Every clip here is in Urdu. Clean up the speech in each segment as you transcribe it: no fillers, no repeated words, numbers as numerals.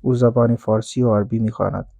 او زبان فارسی و عربی میخواند،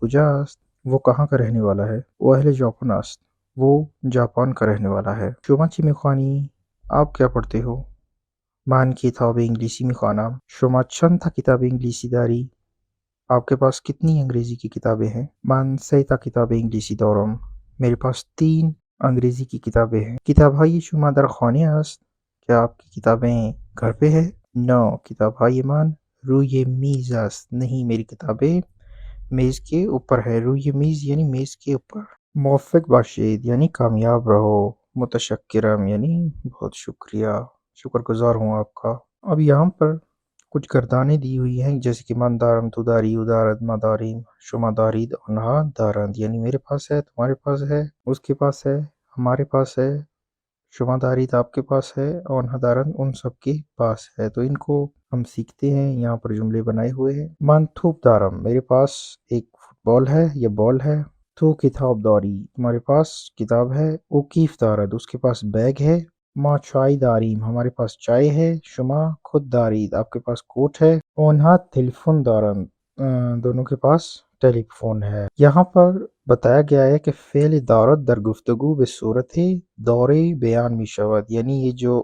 کجا است؟ وہ کہاں کا رہنے والا ہے؟ وہ اهل ژاپن است، وہ جاپان کا رہنے والا ہے۔ شما چی میخوانی؟ آپ کیا پڑھتے ہو؟ من کتاب انگلیسی میخوانم۔ شما چند تا کتاب انگلیسی داری؟ آپ کے پاس کتنی انگریزی کی کتابیں ہیں؟ من 3 تا کتاب انگلیسی دارم، میرے پاس 3 انگریزی کی کتابیں ہیں۔ کتابهای شما در خانه است؟ کیا آپ کی کتابیں گھر پہ ہے؟ نو، کتابهای من روی میز است، نہیں میری کتابیں میز کے اوپر ہے۔ روی میز یعنی میز کے اوپر۔ موفق باشید یعنی کامیاب رہو۔ متشکرم یعنی بہت شکریہ، شکر گزار ہوں آپ کا۔ اب یہاں پر کچھ گردانیں دی ہوئی ہیں، جیسے کہ من دارم، تو داری، ادارت، مداریم، شما دارید، انہا دارند، یعنی میرے پاس ہے، تمہارے پاس ہے، اس کے پاس ہے، ہمارے پاس ہے، شما دارید آپ کے پاس ہے، اور انہا دارند ان سب کے پاس ہے۔ تو ان کو ہم سیکھتے ہیں، یہاں پر جملے بنائے ہوئے ہیں۔ من توپ دارم، میرے پاس ایک فٹ بال ہے یا بال ہے۔ تو کتاب داری، تمہارے پاس کتاب ہے۔ او کیف دارد، اس کے پاس بیگ ہے۔ ما چائے داریم، ہمارے پاس چائے ہے۔ شما خود دارید، آپ کے پاس کوٹ ہے۔ اونہا تلیفون دارند، دونوں کے پاس ٹیلی فون ہے۔ یہاں پر بتایا گیا ہے کہ فعل دارد در گفتگو به صورت دارے بیان می شود، یعنی یہ جو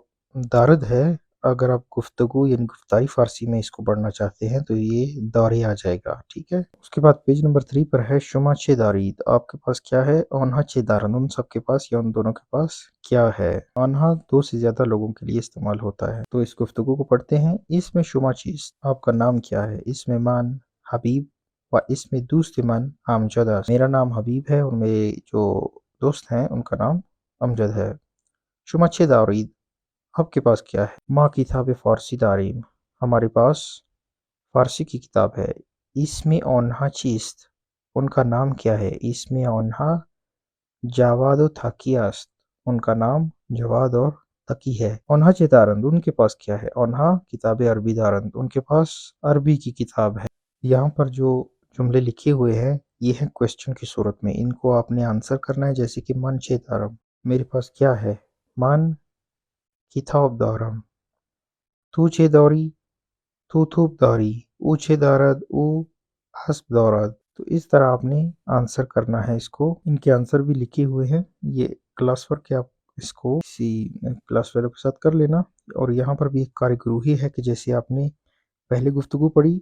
دارد ہے، اگر آپ گفتگو یعنی گفتاری فارسی میں اس کو پڑھنا چاہتے ہیں تو یہ دارے آ جائے گا، ٹھیک ہے۔ اس کے بعد پیج نمبر 3 پر ہے شما چه دارید، آپ کے پاس کیا ہے؟ آنها چه دارند، ان سب کے پاس یا ان دونوں کے پاس کیا ہے۔ آنها 2 سے زیادہ لوگوں کے لیے استعمال ہوتا ہے۔ تو اس گفتگو کو پڑھتے ہیں۔ اس میں شما چیز، آپ کا نام کیا ہے؟ اس میں من حبیب و اس میں دوست من امجد است، میرا نام حبیب ہے اور میرے جو دوست ہیں ان کا نام امجد ہے۔ شما چه دارید، آپ کے پاس کیا ہے؟ ما کتاب فارسی داریم، ہمارے پاس فارسی کی کتاب ہے۔ اس میں آنها چیست، ان کا نام کیا ہے؟ اس میں آنها جواد و تقی است، ان کا نام جواد اور تقی ہے۔ آنها چه دارند، ان کے پاس کیا ہے؟ آنها کتاب عربی دارند، ان کے پاس عربی کی کتاب ہے۔ یہاں پر جو جملے لکھے ہوئے ہیں یہ ہیں کوشچن کی صورت میں، ان کو آپ نے آنسر کرنا ہے، جیسے کہ من چه دارم، میرے پاس کیا ہے؟ من کتاب دارم۔ تو چه داری، تو توپ داری۔ او چه دارد، او اسب دارد۔ تو اس طرح آپ نے آنسر کرنا ہے اس کو۔ ان کے آنسر بھی لکھے ہوئے ہیں، یہ کلاس ورک ہے، آپ اس کو کسی کلاس والوں کے ساتھ کر لینا۔ اور یہاں پر بھی ایک کار گروہی ہے کہ جیسے آپ نے پہلے گفتگو پڑھی،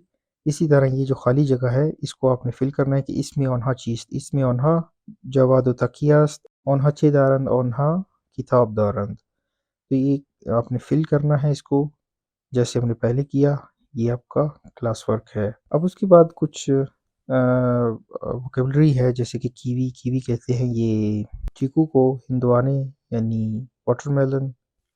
اسی طرح یہ جو خالی جگہ ہے اس کو آپ نے فل کرنا ہے کہ اس میں آنها چیست، اس میں آنها جواد و تقی است، آنها چه دارند، آنها کتاب دارند۔ تو یہ آپ نے فل کرنا ہے اس کو جیسے ہم نے پہلے کیا، یہ آپ کا کلاس ورک ہے۔ اب اس کے بعد کچھ ووکیبلری ہے، جیسے کہ کیوی، کیوی کہتے ہیں یہ چیکو کو، ہندوانے یعنی واٹر میلن،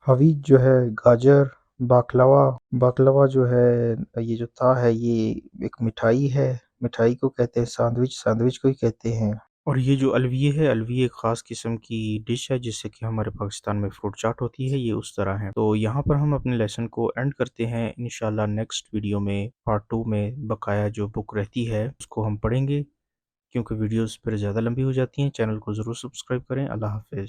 حویج جو ہے گاجر، باکلاوا، باکلاوا جو ہے یہ جو تا ہے یہ ایک مٹھائی ہے، مٹھائی کو کہتے ہیں سینڈوچ، سینڈوچ کو ہی کہتے ہیں۔ اور یہ جو الویے ہے، الویے ایک خاص قسم کی ڈش ہے جس سے کہ ہمارے پاکستان میں فروٹ چاٹ ہوتی ہے، یہ اس طرح ہے۔ تو یہاں پر ہم اپنے لیسن کو اینڈ کرتے ہیں، انشاءاللہ نیکسٹ ویڈیو میں پارٹ 2 میں بقایا جو بک رہتی ہے اس کو ہم پڑھیں گے، کیونکہ ویڈیوز پھر زیادہ لمبی ہو جاتی ہیں۔ چینل کو ضرور سبسکرائب کریں۔ اللہ حافظ۔